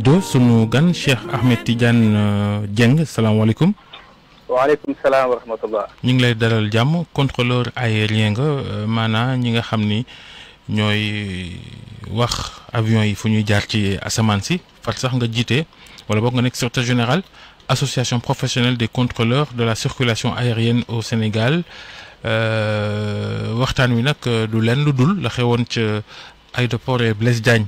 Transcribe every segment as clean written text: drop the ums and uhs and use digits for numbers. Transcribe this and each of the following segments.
sunu gan Cheikh Ahmed Tidiane Dieng salaamaaleykum. waaleykum salaam wa rahmatullah. ñu ngi lay dalal jàmm contrôleur aérien nga maanaam ñi nga xam ni ñooy wax avion yi fu ñuy jaar ci asamaan si far sax nga jiite wala boog nga nekk secrétaire général association professionnelle des contrôleurs de la circulation aérienne au Sénégal waxtaan wi nag du leen lu dul la xewoon ca aéroport Blaise Diagne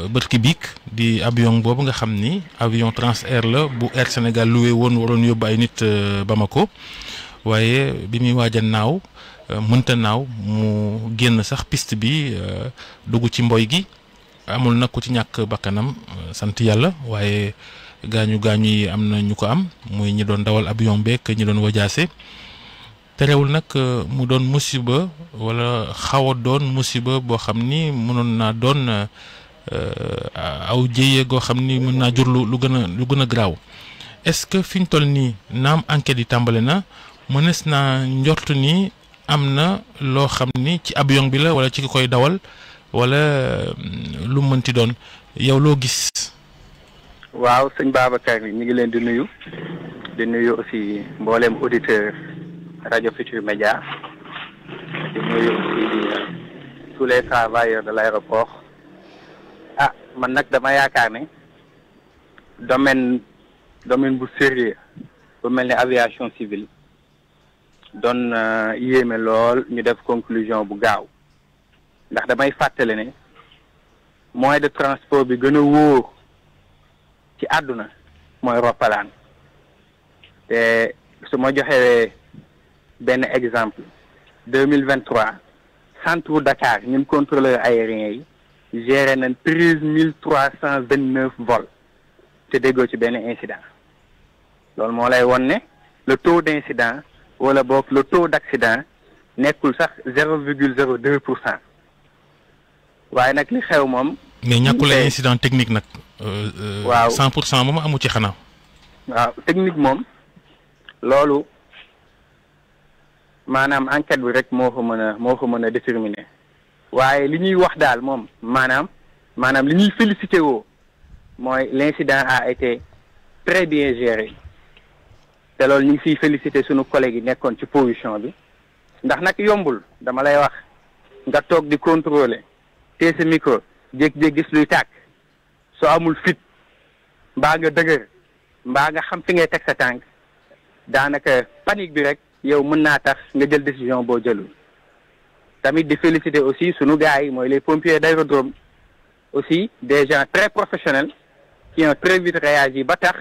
bërki biig di avion boobu nga xam ni avion Transair la bu Air Sénégal loué woon waroon yóbbu ay nit Bamako waaye bi muy waaj a naaw mënta naaw mu génn sax piste bi dugg ci mboy gi amul nag ku ci ñàkk bakkanam sant yàlla waaye gaañu yi am na ñu ko am muy ñi doon dawal avion beeg ñi doon wajaase terewul nag mu doon musiba wala xaw a doon musiba boo xam ni mënoon naa doon aw jéye goo xam ni mën naa jur lu gën a garaaw est-ce que fi ñu toll nii naam enquête yi tàmbale na mënees naa njort ni am na loo xam ni ci avion bi la wala ci ki koy dawal wala lu mënti doon yow loo gis. waaw sëñ Babacar ñu ngi leen di nuyu aussi mbooleem auditeur Radio Futur Média di nuyu aussi tous les travailleurs de l'aéroport man nag dama yaakaar ne domaine bu sérieux bu mel ne aviation civile doon yéeme lool ñu def conclusion bu gaaw ndax damay fàttali ne moyen de transport bi gën a wóor ci àdduna mooy roppalaan te su ma joxee benn exemple 2023 centre Dakar ñun contrôleur aérien yi géré nañ 13 329 vols te déggoo ci benn incident loolu moo lay won ne le taux d'incident wala boog le taux d'accident nekkul sax 0,02%. waaye nag li xew moom. mais ñàkkul ay incident technique nag. waaw 100% moom amu ci xanaa. waaw technique moom loolu maanaam enquête bi rek moo ko mën a déterminer waaye li ñuy wax daal moom maanaam li ñuy félicité woo mooy l'incident a été très bien géré te loolu ñu ngi fiy félicité sunu collègues yi nekkoon ci position bi ndax nag yombul dama lay wax nga toog di contrôler te sa micro jékki-jékki gis luy tàkk soo amul fit mbaa nga dëgër mbaa nga xam fi ngay teg sa tànk daanaka panique bi rek yow mën naa tax nga jël décision boo jëlul tamit di féliciter aussi sunu gars yi mooy les pompiers d'aérodrome aussi des gens très professionnels qui ont très vite réagi ba tax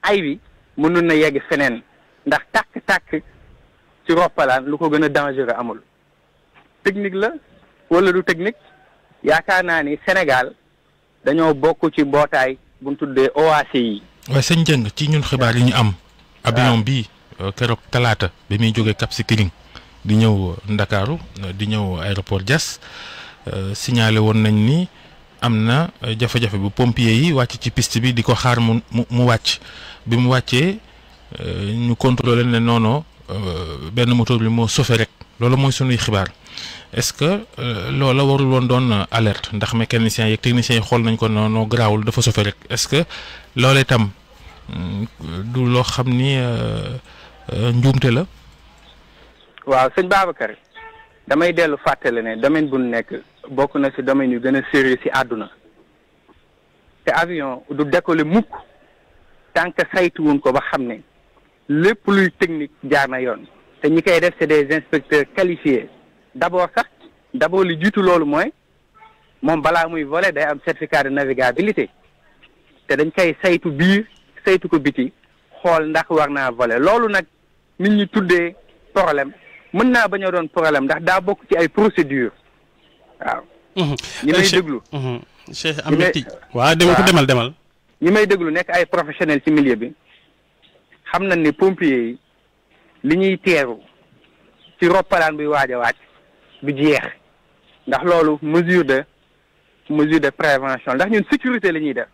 ay bi mënul na yegg feneen ndax tàkk-tàkk ci roppalaan lu ko gën a dangereux amul technique la wala du technique yaakaar naa ni Sénégal dañoo bokk ci mbootaay bu ñu tuddee OACI yi. waaye sëñ Dieng ci ñun xibaar yi ñu am. avion bi keroog talaata bi muy jógee Cap Skirring di ñëw Ndakaaru di ñëw aéroport Diass signalé woon nañ ni am na jafe-jafe bu pompier yi wàcc ci piste bi di ko xaar mu wàcc bi mu wàccee ñu contrôlé ne non benn moteur bi moo sauvé rek loolu mooy sunuy xibaar est-ce que loola warul woon doon alerte ndax mécaniciens yeeg techniciens yi xool nañ ko non garaawul dafa sauvé rek est-ce que loolee itam du loo xam ni njuumte la. waaw sëñ Babacar damay dellu fàttale ne domaine bu nekk bokk na ci domaine yu gën a sérieux ci àdduna te avion du décoller mukk tant que saytuwuñ ko ba xam ne lépp luy technique jaar na yoon te ñi koy def c'est des inspecteurs qualifiés d'abord li jiitu loolu mooy moom balaa muy voler day am certificat de navigabilité te dañ koy saytu biir saytu ko biti xool ndax war naa voler loolu nag nit ñi tuddee problème mën naa bañ a doon problème ndax daa bokk ci ay procédures waaw. ñi may déglu. Cheikh Ahmed Tidiane waaw demal. ñi may déglu nekk ay professionnels ci milieu bi xam nañ ne pompiers yi li ñuy teeru ci roppalaan buy waaj a wàcc du jeex ndax loolu mesure de prévention ndax ñun sécurité la ñuy def.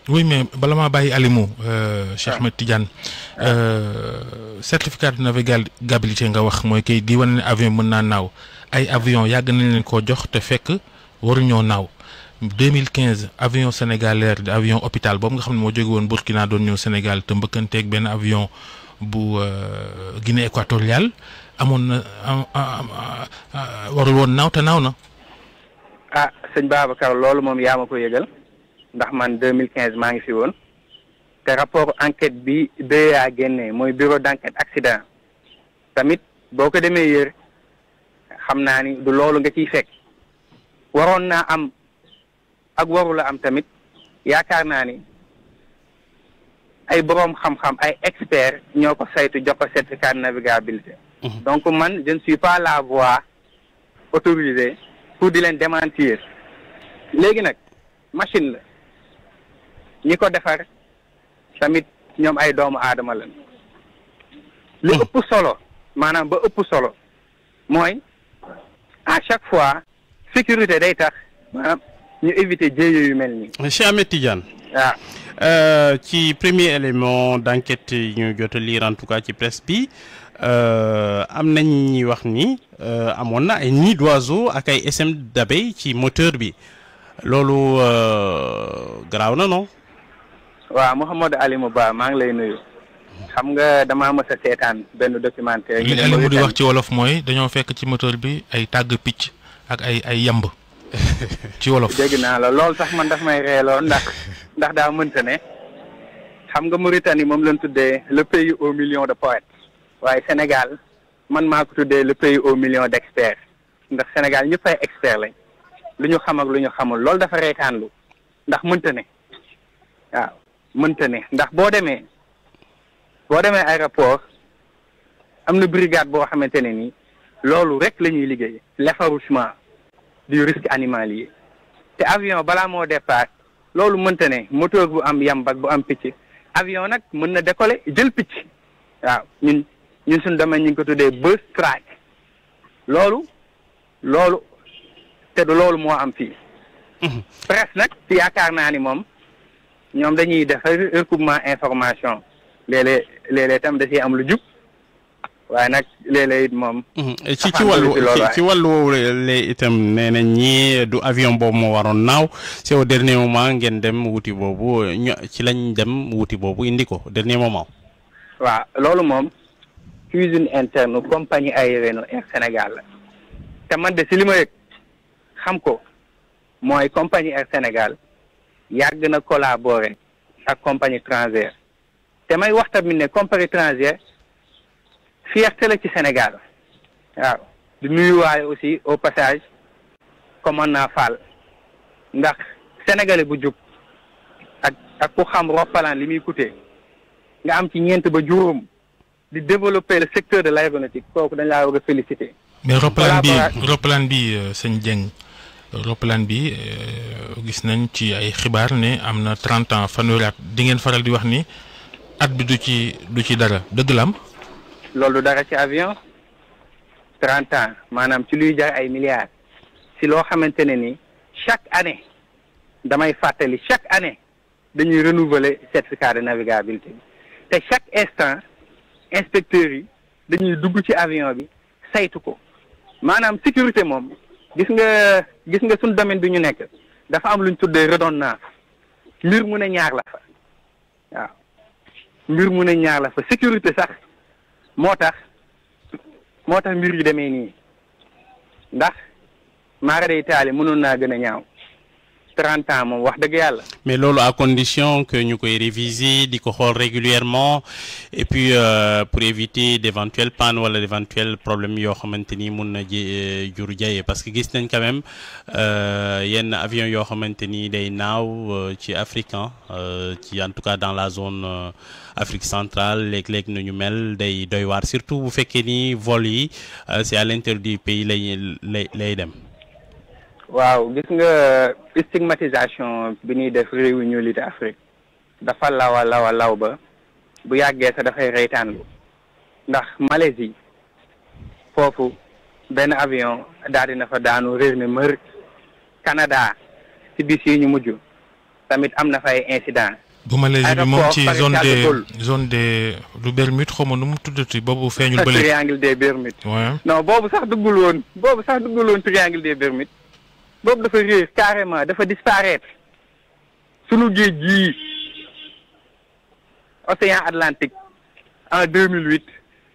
oui mais bala maa bàyyi Alimou Cheikh Ahmed Tidiane certificat de navigabilité nga wax mooy kay di wane ne avion mën naa naaw ay avion yàgg nañ leen koo jox te fekk waruñoo naaw 2015 avion Sénégal Air di avion hôpital boobu nga xam ne moo jóge woon Burkina doon ñëw Sénégal te mbëkkanteeg benn avion bu Guinée équatoriale amoon na warul woon naaw te naaw na. ah sëñ Babacar loolu moom yaa ma ko yëgal ndax man 2015 maa ngi fi woon te rapport enquête bi BA génnee mooy bureau d'enquête accident tamit boo ko demee yër xam naa ni du loolu nga ciy fekk waroon naa am ak warula am tamit yaakaar naa ni ay boroom xam-xam ay experts ñoo ko saytu jox ko certificat de navigabilité. donc man je ne suis pas la voie autorisée pour di leen démentir léegi nag machine la ñi ko defar tamit ñoom ay doomu aadama lañ li ëpp solo maanaam ba ëpp solo mooy à chaque fois sécurité day tax maanaam ñu éviter jéeyo yu mel nii. Cheikh Ahmed Tidiane. waaw. ci premier élément d'enquête yi ñu jot a lire en tout cas ci presse bi am nañ ñi wax ni amoon na ay nid d'oiseau ak ay SM d'abeille ci moteur bi loolu garaaw na non. waaw Mouhamadou Alimou Ba maa ngi lay nuyu. xam nga damaa mës a seetaan benn documentaire. li Alimou di wax ci wolof mooy dañoo fekk ci moteur bi ay tàgg picc ak ay yamb ci wolof. dégg naa la loolu sax man daf may reeloo ndax daa mënta ne xam nga Mauritanie moom lañ tuddee le pays aux millions de poètes waaye Sénégal man maa ko tuddee le pays aux millions d'experts ndax Sénégal ñëpp ay experts lañ lu ñu xam ak lu ñu xamul loolu dafa reetaanlu ndax mënta ne waaw mënta ne ndax boo demee aéroport am na brigade boo xamante ne ni loolu rek la ñuy liggéey l'effarouchement du risque animalier te avion balaa moo départ loolu mënta ne moteur bu am yambak bu am picc avion nag mën na décoller jël picc waaw ñun suñu domaine ñu ngi ko tuddee buzz track loolu te du loolu moo am fii presse nag yaakaar naa ni moom ñoom dañuy def recoupement information léeg-léeg tam da ciy am lu jub waaye nag léeg-léeg it moom. ci wàllu woowu lay itam nee nañ ñi du avion boobu moo waroon naaw c'est au dernier moment ngeen dem wuti boobu ci lañ dem wuti boobu indi ko dernier moment. waaw loolu moom cuisine interne compagnie aérienne Air Sénégal la te man de si li ma yëg xam ko mooy compagnie Air Sénégal yàgg na collaborer ak compagnie étrangère te may wax tamit ne compagnie étrangère fierté la ci Sénégal waaw di nuyuwaale aussi au passage commandant Fall ndax sénégalais bu jub ak ku xam roppalaan li muy coûter nga am ci ñeent ba juróom di développer le secteur de l'aéronautique kooku dañ laa war a féliciter. mais roppalaan bi sëñ Dieng roppalaan bi gis nañ ci ay xibaar ne am na 30 ans fanweeri at di ngeen faral di wax ni at bi du ci dara dëgg la am. loolu du dara ci avion 30 ans maanaam ci luy jar ay milliards si loo xamante ne ni chaque année damay fàttali chaque année dañuy renouveler certificat de navigabilité bi te chaque instant inspecteurs yi dañuy dugg ci avion bi saytu ko maanaam sécurité moom gis nga suñu domaine bi ñu nekk dafa am lu ñu tuddee redondance mbir mu ne ñaar la fa waaw mbir mu ne ñaar la fa sécurité sax moo tax mbir yi demee nii ndax maara day taali mënoon naa gën a ñaaw 30 ans moom wax dëgg yàlla. mais loolu à condition que ñu koy réviser di ko xool régulièrement et puis pour éviter d'éventuelles pannes wala d'éventuels problèmes yoo xamante ni mun na jur jaye parce que gis nañ quand même yenn avion yoo xamante ni day naaw ci africain ci en tout cas dans la zone Afrique centrale léeg-léeg nañu mel day doy waar surtout bu fekkee ni vol yi c'est à l'intérieur du pays lay dem. waaw gis nga stigmatisation bi ñuy def réew ñu li Afrique dafa law ba bu yàggee sax dafay reytaanlu ndax Malaisie foofu benn avion daal dina fa daanu réer ne mër Canada ci bis yi ñu mujj tamit am na fa ay incident bu Malaisie bi moom ci zone des du Bermude xaw ma nu mu tuddati boobu feeñul ba léegi triangle des Bermudes non boobu sax duggul woon triangle des Bermudes boobu dafa réer carrément dafa disparaître sunu géej gii Océan Atlantique en 2008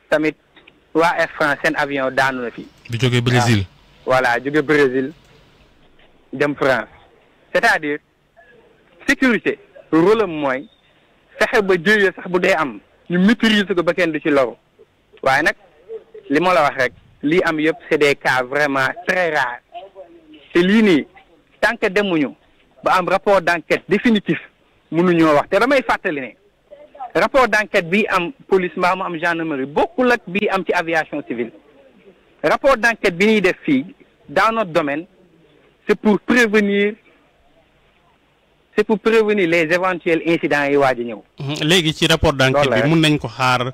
tamit waa Air France seen avion daanu na fi. bi jógee Brésil. voilà jóge Brésil dem France c'est-à-dire sécurité rôle am mooy fexe ba jëyee sax bu dee am ñu maîtriser ko ba kenn du ci loru waaye nag li ma la wax rek lii am yëpp c'est des cas vraiment très rares te lii nii tant que demuñu ba am rapport d'enquête définitif mënuñoo wax te damay fàttali ne rapport d'enquête bii am police mbaa mu am gendarmerie bokkul ak bii am ci aviation civile rapport d'enquête bi ñuy def fii dans notre domaine c'est pour prévenir les éventuels incidents yi waaj a ñëw. léegi ci rapport d'enquête bi mun nañ ko xaar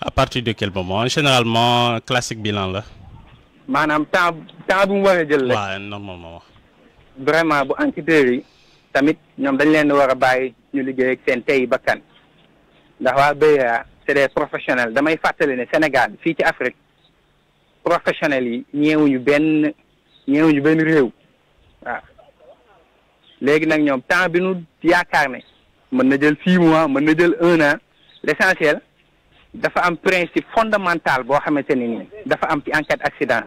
à partir de quel moment généralement classique bilan la. maanaam temps bu mu war a jël la. waaw normalement. vraiment bu enquêteurs yi tamit ñoom dañ leen war a bàyyi ñu liggéey ak seen tey bakkan ndax waa BA c'est des professionnels damay fàttali ne Sénégal fii ci Afrique professionnels yi ñeewuñu benn réew waaw. léegi nag ñoom temps bi nu yaakaar ne mën na jël 6 mois mën na jël 1 an l'essentiel dafa am principe fondamental boo xamante ne nii dafa am ci enquête accident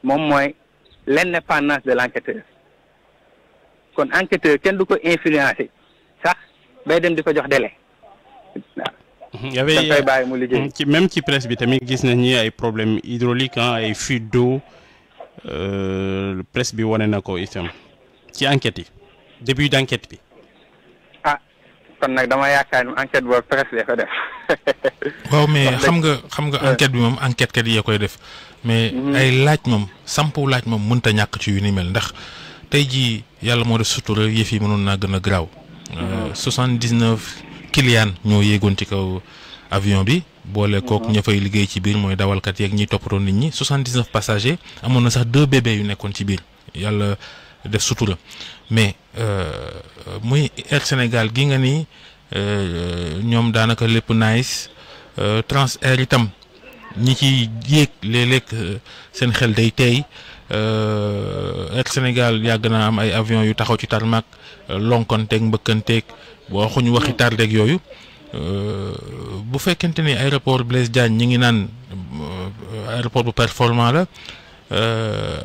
moom mooy l'indépendance de l'enquêteur kon enquêteur kenn du ko influencer sax bay dem di ko jox délai waaw. dafay bàyyi mu liggéey. ci même ci presse bi tamit gis nañ ni ay problèmes hydrauliques ay fuites d'eau presse bi wane na ko itam. ci enquête yi début d'enquête bi. ah kon nag dama yaakaar ni enquête boobu presse la ko def. waaw mais xam nga enquête bi moom enquête kat yee koy def. mais ay laaj moom sampu laaj moom mënta ñàkk ci yu ni mel ndax tey jii yàlla moo def sutura yëf yi mënoon naa gën a garaaw. 79 clients ñoo yéegoon ci kaw avion bi. boole kook ña fay liggéey ci biir mooy dawalkat yeeg ñiy toppatoo nit ñi 79 passagers amoon na sax 2 bébés yu nekkoon ci biir yàlla. def sutura mais muy Air Sénégal gi nga ni ñoom daanaka lépp nice Transair itam ñi ci yéeg léeg-léeg seen xel day teey Air Sénégal yàgg naa am ay avion yu taxaw ci tarmac lonkonteeg mbëkkanteeg boo waxuñu waxi tardeeg yooyu bu fekkente ni aéroport Blaise Diagne ñi ngi naan aéroport bu performant la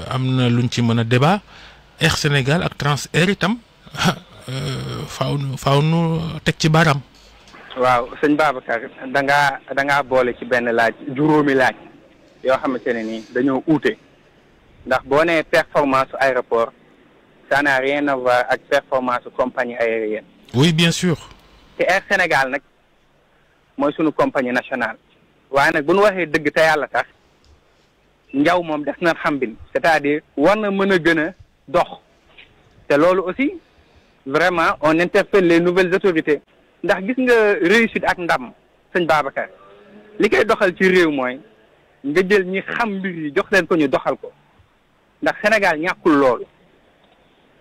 am na luñ ci mën a débat Air Sénégal ak Transair itam faaw nu teg ci baaraam. waaw sëñ Babacar da ngaa boole ci benn laaj juróomi laaj yoo xamante ne ni dañoo uute ndax boo nee performance su aéroport ça n'a rien à voir ak performance su compagnie aérienne. oui bien sûr. te Air Sénégal nag mooy sunu compagnie nationale waaye nag bu nu waxee dëgg te yàlla tax njaw moom def na xambin c'est-à-dire war na mën a gën a dox te loolu aussi vraiment on interpelle les nouvelles autorités ndax gis nga réussite ak ndam sëñ Babacar li koy doxal ci réew mooy nga jël ñi xam mbir yi jox leen ko ñu doxal ko ndax Sénégal ñàkkul loolu.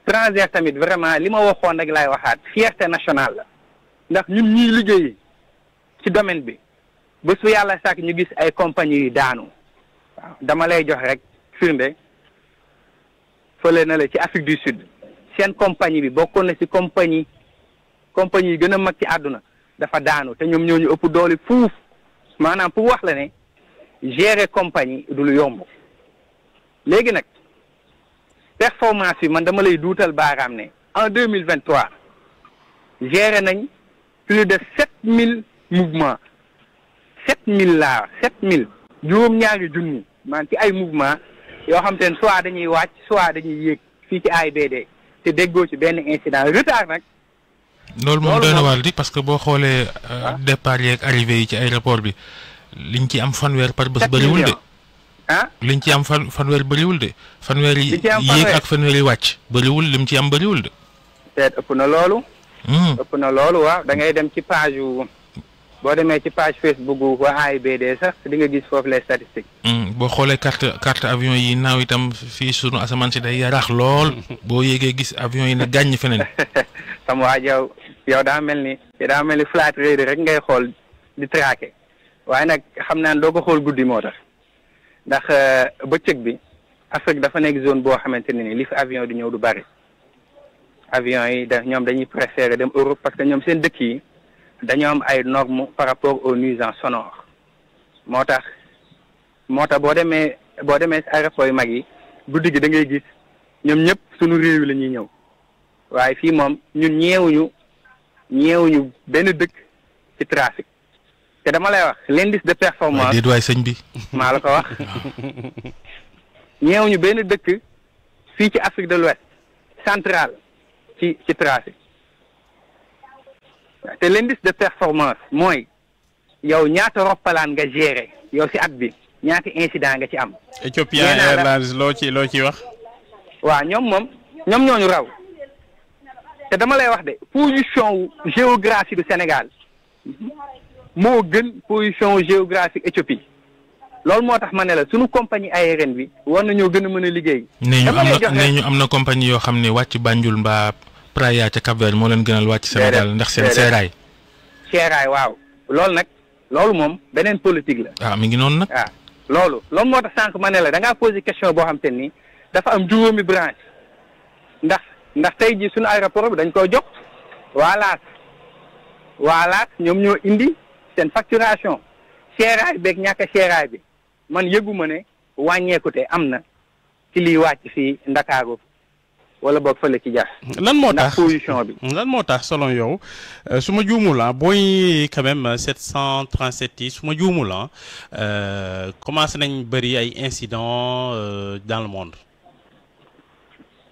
Transair tamit vraiment li ma waxoon rek laay waxaat fierté nationale la ndax ñun ñuy liggéey ci domaine bi ba su yàlla sàkk ñu gis ay compagnie yu daanu waaw dama lay jox rek firnde. fële na la ci Afrique du Sud seen compagnie bi bokkoon na ci compagnie yi gën a mag ci àdduna dafa daanu te ñoom ñoo ñu ëpp doole fuuf maanaam pour wax la ne gérer compagnie du lu yomb léegi nag performance bi man dama lay duutal baaraam ne en 2023 gérer nañ plus de 7000 mouvements 7000 laa 7000 juróom-ñaari junni man ci ay mouvement yoo xam te ne soit dañuy wàcc soit dañuy yéeg fii ci AIBD te déggoo ci benn incident retard nag. loolu moom doy na waar di parce que boo xoolee départ yeeg arrivé yi ci aéroport bi liñ ci am fanweer par bés bëriwul de. liñ ci am fanweer bëriwul de. fanweer yi yéeg ak fanweer yi wàcc bëriwul lim ci am bëriwul de. peut-être ëpp na loolu. ëpp na loolu waaw da ngay dem ci page yu boo demee ci page Facebook waa AIBD sax di nga gis foofu les statistiques. boo xoolee carte avion yi naaw itam fii sunu asamaan si day yaraax lool boo yéegee gis avion yi ne gàññ feneen. sama waa yow daa mel ni flat rate rek ngay xool di traqué waaye nag xam naa doo ko xool guddi moo tax ndax bëccëg bi Afrique dafa nekk zone boo xamante ne ni li fi avion di ñëw du bari avion yi ñoom dañuy préférer dem Europe parce que ñoom seen dëkk yi dañoo am ay normes par rapport aux nuisances sonores moo tax boo demee si aéroport yu mag yi guddi gi da ngay gis ñoom ñëpp suñu réew yi la ñuy ñëw waaye fii moom ñun ñeewuñu benn dëkk ci trafic te dama lay wax l'indice de performance déet waay sëñ bi maa la ko wax ñeewuñu benn dëkk fii ci Afrique de l'Ouest centrale ci trafic te l'indice de performance mooy yow ñaata roppalaan nga gérer yow si at bi ñaata incident nga ci am. Ethiopian Airlines loo ci wax. waaw ñoom ñooñu raw te dama lay wax de position géographique du Sénégal moo gën position géographique Éthiopie loolu moo tax ma ne la sunu compagnie aérienne bi war nañoo gën a mën a liggéey. nee ñu am na compagnie yoo xam ne wàcc Banjul mbaa Praia ca Cap-Vert moo leen gënal wàcc Sénégal ndax seen seeraay. seeraay waaw loolu moom beneen politique la. ah mi ngi noonu nag. waaw loolu moo tax sànq ma ne la da ngaa posé question boo xam te ni dafa am juróomi branche ndax tey jii suñu aéroport bi dañ koy jox waalaas ñoom ñoo indi seen facturation seeraay beeg ñàkk a seeraay bi man yëguma ne wàññeekute am na ci liy wàcc fii Ndakaaru wala boog fële ci jas lan moo tax position bi lan moo tax selon yow su ma juumul booy quand même 737 yi su ma juumul commencé nañ bëri ay incidents dans le monde.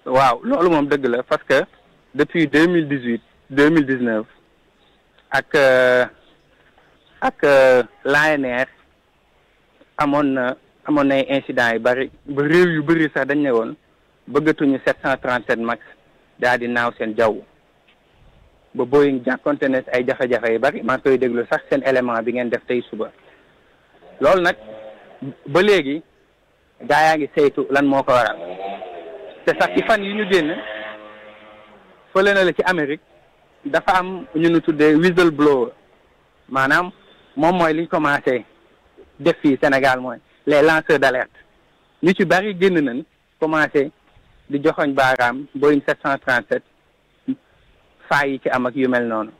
waaw loolu moom dëgg la parce que depuis 2019 ak l'ANR amoon na incidents yu bëri ba réew yu bëri sax dañ ne woon bëggatuñu 737 max daal di naaw seen jaww ba Boeing jàkkonte ne ay jafe-jafe yu bari maa ngi koy déglu sax seen élément bi ngeen def tey suba loolu nag ba léegi gaa yaa ngi saytu lan moo ko waral te sax ci fan yi ñu génn fële na la ci Amérique dafa am ñu nu tuddee whistleblower maanaam moom mooy liñ commencé def fii Sénégal mooy les lanceurs d'alerte ñu ci bari génn nañ commencé di joxoñ baaraam Boeing 737 faa yi ci am ak yu mel noonu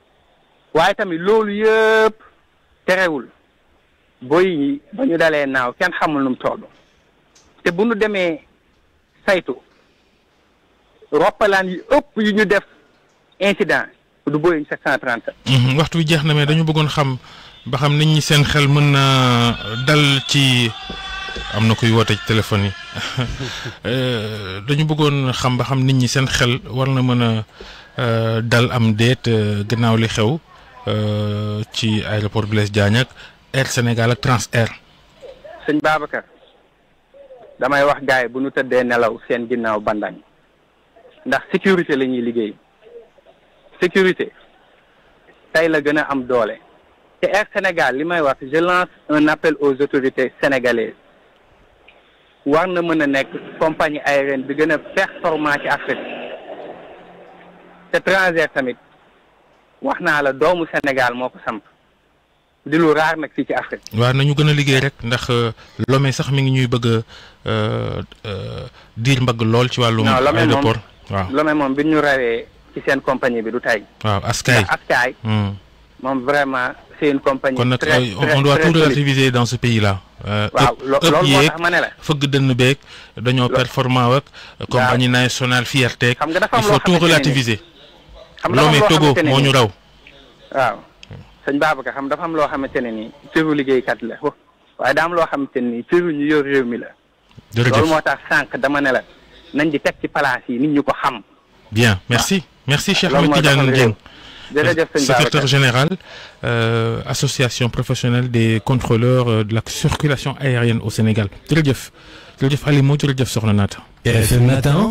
waaye tamit loolu yëpp terewul Boeing yi ba ñu dalee naaw kenn xamul nu mu toll te bu ñu demee saytu roppalaan yi ëpp yu ñu def incident du Boeing 737. waxtu bi jeex na mais dañu bëggoon xam ba xam nit ñi seen xel mën na dal ci am na kuy woote ci téléphone yi dañu bëggoon xam ba xam nit ñi seen xel war na mën a dal am déet gannaaw li xew ci aéroport Blaise Diagne ak Air Sénégal ak Transair. sëñ Babacar damay wax gaay bu nu tëddee nelaw seen ginnaaw bandañ ndax sécurité la ñuy liggéey sécurité tey la gën a am doole te Air Sénégal li may wax je lance un appel aux autorités sénégalaises war na mën a nekk compagnie aérienne bi gën a performant ci Afrique te Transair tamit wax naa la doomu Sénégal moo ko samp di lu raar nag fii ci Afrique. waaw nañu gën a liggéey rek ndax Lomé sax mi ngi ñuy bëgg diir mbagg lool ci wàllum aéroport waaw Lomé moom bi ñu rawee ci seen compagnie bi du tey. waaw Askaay moom vraiment c'est une compagnie. kon nag on doit tout relativiser dans ce pays là. waaw loolu moo tax ma ne la fëgg dënn beeg dañoo performant ak. compagnie nationale fierté. xam nga dafa am il faut tout relativiser. Lomé Togo moo ñu raw. waaw sëñ Babacar xam dafa am loo xamante ne nii cëru liggéeykat la waaye daa am loo xamante ne nii cëru ñu yor réew mi la. jërëjëf loolu moo tax sànq dama ne la nañ di teg ci place yi nit ñu ko xam. bien merci Cheikh Ahmed Tidiane Dieng. secrétaire général association professionnelle des contrôleurs de la circulation aérienne au Sénégal jërëjëf Alimo jërëjëf Soxna Naata. RFM Matin.